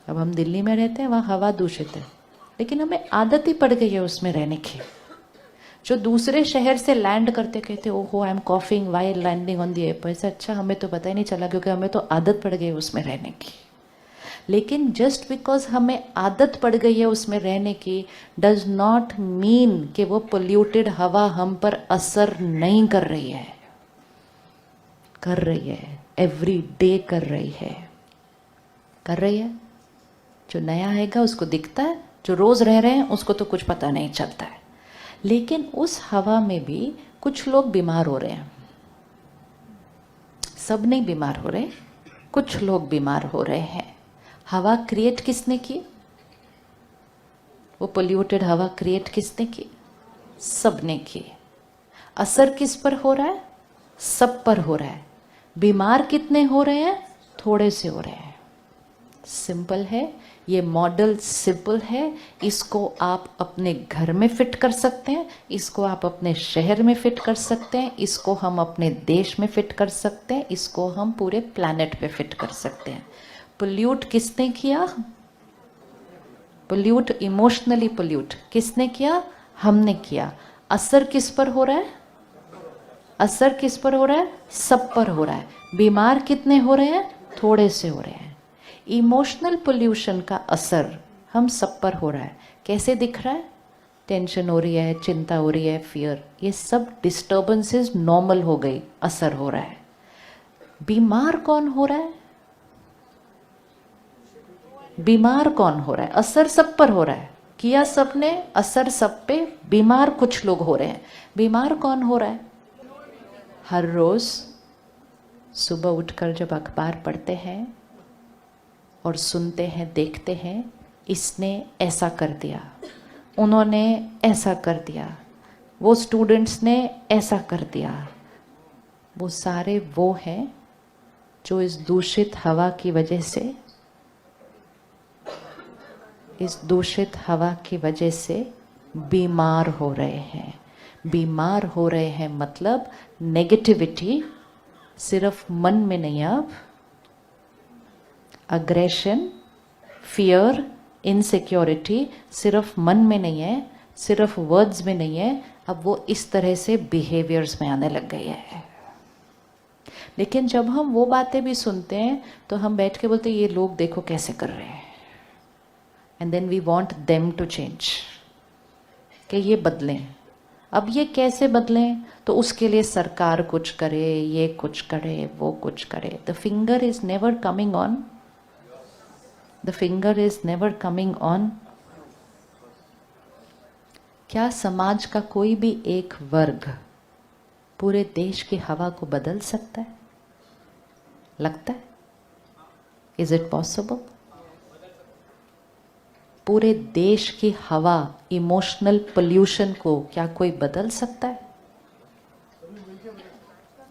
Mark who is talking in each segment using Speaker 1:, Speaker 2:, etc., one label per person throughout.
Speaker 1: अब हम दिल्ली में रहते हैं, वहाँ हवा दूषित है, लेकिन हमें आदत ही पड़ गई है उसमें रहने की। जो दूसरे शहर से लैंड करते कहते ओहो I am coughing while landing on the airport, अच्छा हमें तो पता ही नहीं चला क्योंकि हमें तो आदत पड़ गई उसमें रहने की। लेकिन जस्ट बिकॉज हमें आदत पड़ गई है उसमें रहने की डज नॉट मीन कि वो पोल्यूटेड हवा हम पर असर नहीं कर रही है। कर रही है, एवरी डे कर रही है, कर रही है। जो नया आएगा उसको दिखता है, जो रोज रह रहे हैं उसको तो कुछ पता नहीं चलता है। लेकिन उस हवा में भी कुछ लोग बीमार हो रहे हैं। सब नहीं बीमार हो रहे, कुछ लोग बीमार हो रहे हैं। हवा क्रिएट किसने की? वो पोल्यूटेड हवा क्रिएट किसने की? सबने की। असर किस पर हो रहा है? सब पर हो रहा है। बीमार कितने हो रहे हैं? थोड़े से हो रहे हैं। सिंपल है, ये मॉडल सिंपल है। इसको आप अपने घर में फिट कर सकते हैं, इसको आप अपने शहर में फिट कर सकते हैं, इसको हम अपने देश में फिट कर सकते हैं, इसको हम पूरे प्लैनेट पे फिट कर सकते हैं। पोल्यूट किसने किया? पोल्यूट, इमोशनली पोल्यूट किसने किया? हमने किया। असर किस पर हो रहा है? असर किस पर हो रहा है? सब पर हो रहा है। बीमार कितने हो रहे हैं? थोड़े से हो रहे हैं। इमोशनल पोल्यूशन का असर हम सब पर हो रहा है। कैसे दिख रहा है? टेंशन हो रही है, चिंता हो रही है, फियर, ये सब डिस्टर्बेंसेस नॉर्मल हो गई, असर हो रहा है। बीमार कौन हो रहा है? बीमार कौन हो रहा है? असर सब पर हो रहा है, किया सबने, असर सब पे, बीमार कुछ लोग हो रहे हैं। बीमार कौन हो रहा है? हर रोज सुबह उठकर जब अखबार पढ़ते हैं और सुनते हैं, देखते हैं, इसने ऐसा कर दिया, उन्होंने ऐसा कर दिया, वो स्टूडेंट्स ने ऐसा कर दिया, वो सारे वो हैं जो इस दूषित हवा की वजह से, इस दूषित हवा की वजह से बीमार हो रहे हैं। बीमार हो रहे हैं मतलब नेगेटिविटी सिर्फ मन में नहीं, अब अग्रेशन, फियर, इनसिक्योरिटी सिर्फ मन में नहीं है, सिर्फ वर्ड्स में नहीं है, अब वो इस तरह से बिहेवियर्स में आने लग गई है। लेकिन जब हम वो बातें भी सुनते हैं तो हम बैठ के बोलते हैं ये लोग देखो कैसे कर रहे हैं, and then we want them to change, कि ये बदलें। अब ये कैसे बदलें? तो उसके लिए सरकार कुछ करे, ये कुछ करे, वो कुछ करे। The finger is never coming on, the finger is never coming on. क्या समाज का कोई भी एक वर्ग पूरे देश की हवा को बदल सकता है? लगता है? Is it possible? पूरे देश की हवा, इमोशनल पोल्यूशन को क्या कोई बदल सकता है?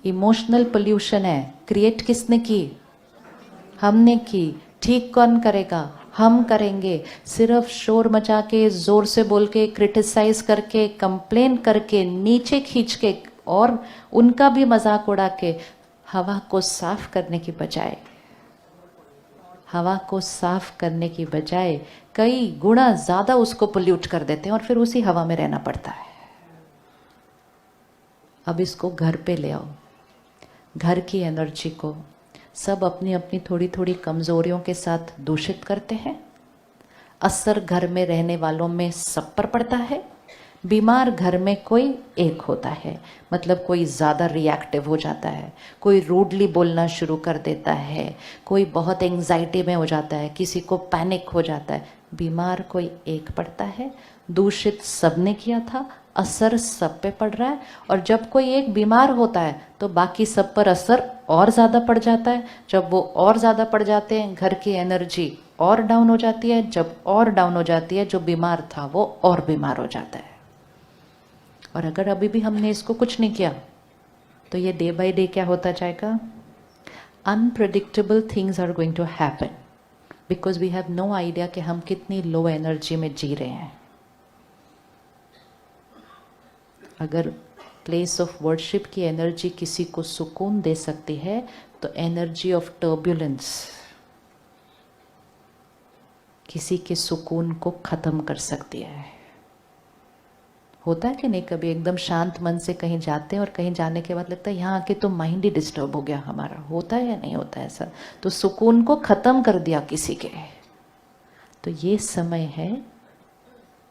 Speaker 1: इमोशनल पोल्यूशन है, क्रिएट किसने की? हमने की। ठीक कौन करेगा? हम करेंगे। सिर्फ शोर मचा के, जोर से बोल के, क्रिटिसाइज करके, कंप्लेन करके, नीचे खींच के और उनका भी मजाक उड़ा के हवा को साफ करने की बजाय, हवा को साफ करने की बजाय कई गुना ज्यादा उसको पोल्यूट कर देते हैं और फिर उसी हवा में रहना पड़ता है। अब इसको घर पे ले आओ, घर की एनर्जी को सब अपनी अपनी थोड़ी थोड़ी कमजोरियों के साथ दूषित करते हैं। असर घर में रहने वालों में सब पर पड़ता है। बीमार घर में कोई एक होता है, मतलब कोई ज़्यादा रिएक्टिव हो जाता है, कोई रूडली बोलना शुरू कर देता है, कोई बहुत एंग्जाइटी में हो जाता है, किसी को पैनिक हो जाता है। बीमार कोई एक पड़ता है, दूषित सबने किया था, असर सब पे पड़ रहा है। और जब कोई एक बीमार होता है तो बाकी सब पर असर और ज़्यादा पड़ जाता है। जब वो और ज़्यादा पड़ जाते हैं, घर की एनर्जी और डाउन हो जाती है। जब और डाउन हो जाती है, जो बीमार था वो और बीमार हो जाता है। और अगर अभी भी हमने इसको कुछ नहीं किया तो ये डे बाय डे क्या होता जाएगा? Unpredictable things are going to happen because we have no idea कि हम कितनी लो एनर्जी में जी रहे हैं। अगर प्लेस ऑफ वर्शिप की एनर्जी किसी को सुकून दे सकती है तो एनर्जी ऑफ टर्ब्यूलेंस, किसी के सुकून को ख़त्म कर सकती है। होता है कि नहीं, कभी एकदम शांत मन से कहीं जाते हैं और कहीं जाने के बाद लगता है यहाँ आके तो माइंड ही डिस्टर्ब हो गया हमारा। होता है या नहीं होता है ऐसा? तो सुकून को ख़त्म कर दिया किसी के। तो ये समय है,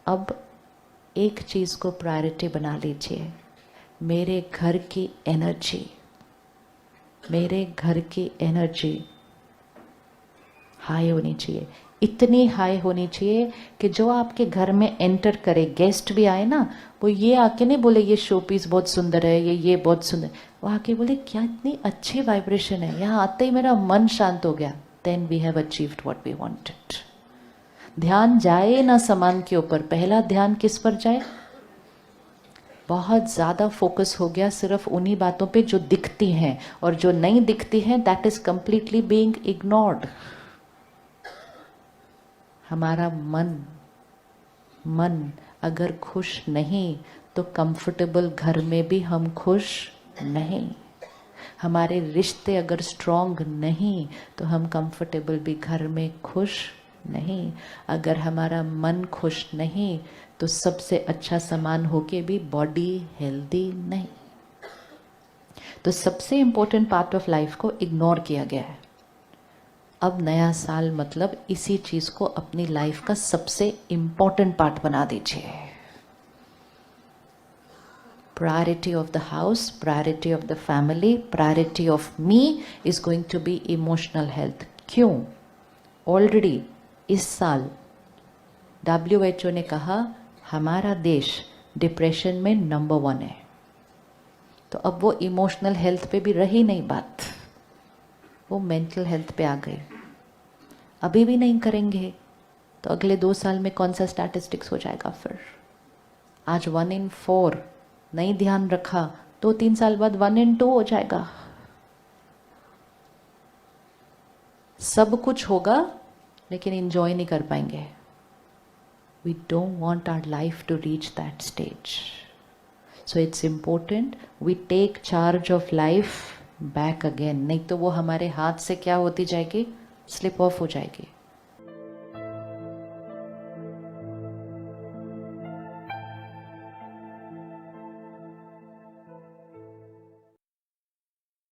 Speaker 1: अब एक चीज़ को प्रायोरिटी बना लीजिए, मेरे घर की एनर्जी, मेरे घर की एनर्जी हाई होनी चाहिए। इतनी हाई होनी चाहिए कि जो आपके घर में एंटर करे, गेस्ट भी आए ना, वो ये आके नहीं बोले ये शो पीस बहुत सुंदर है, ये बहुत सुंदर, वो आके बोले क्या इतनी अच्छी वाइब्रेशन है, यहाँ आते ही मेरा मन शांत हो गया। Then we have achieved what we wanted. ध्यान जाए ना सामान के ऊपर, पहला ध्यान किस पर जाए? बहुत ज़्यादा फोकस हो गया सिर्फ उन्हीं बातों पे जो दिखती हैं, और जो नहीं दिखती हैं that is completely being ignored. हमारा मन अगर खुश नहीं तो कंफर्टेबल घर में भी हम खुश नहीं। हमारे रिश्ते अगर स्ट्रॉन्ग नहीं तो हम कंफर्टेबल भी घर में खुश नहीं। अगर हमारा मन खुश नहीं तो सबसे अच्छा सामान होके भी बॉडी हेल्दी नहीं। तो सबसे इम्पोर्टेंट पार्ट ऑफ लाइफ को इग्नोर किया गया है। अब नया साल मतलब इसी चीज को अपनी लाइफ का सबसे इम्पोर्टेंट पार्ट बना दीजिए। Priority of the house, priority of the family, priority of me is going to be emotional health. क्यों? ऑलरेडी इस साल WHO ने कहा हमारा देश डिप्रेशन में नंबर 1 है। तो अब वो इमोशनल हेल्थ पे भी रही नहीं बात, वो मेंटल हेल्थ पे आ गई। अभी भी नहीं करेंगे तो अगले 2 साल में कौन सा स्टैटिस्टिक्स हो जाएगा फिर? आज 1 in 4 नहीं ध्यान रखा तो 3 साल बाद 1 in 2 हो जाएगा। सब कुछ होगा लेकिन एंजॉय नहीं कर पाएंगे। We don't want our life to reach that stage. So it's important we take charge of life back again. नहीं तो वो हमारे हाथ से क्या होती जाएगी? स्लिप ऑफ हो जाएगी।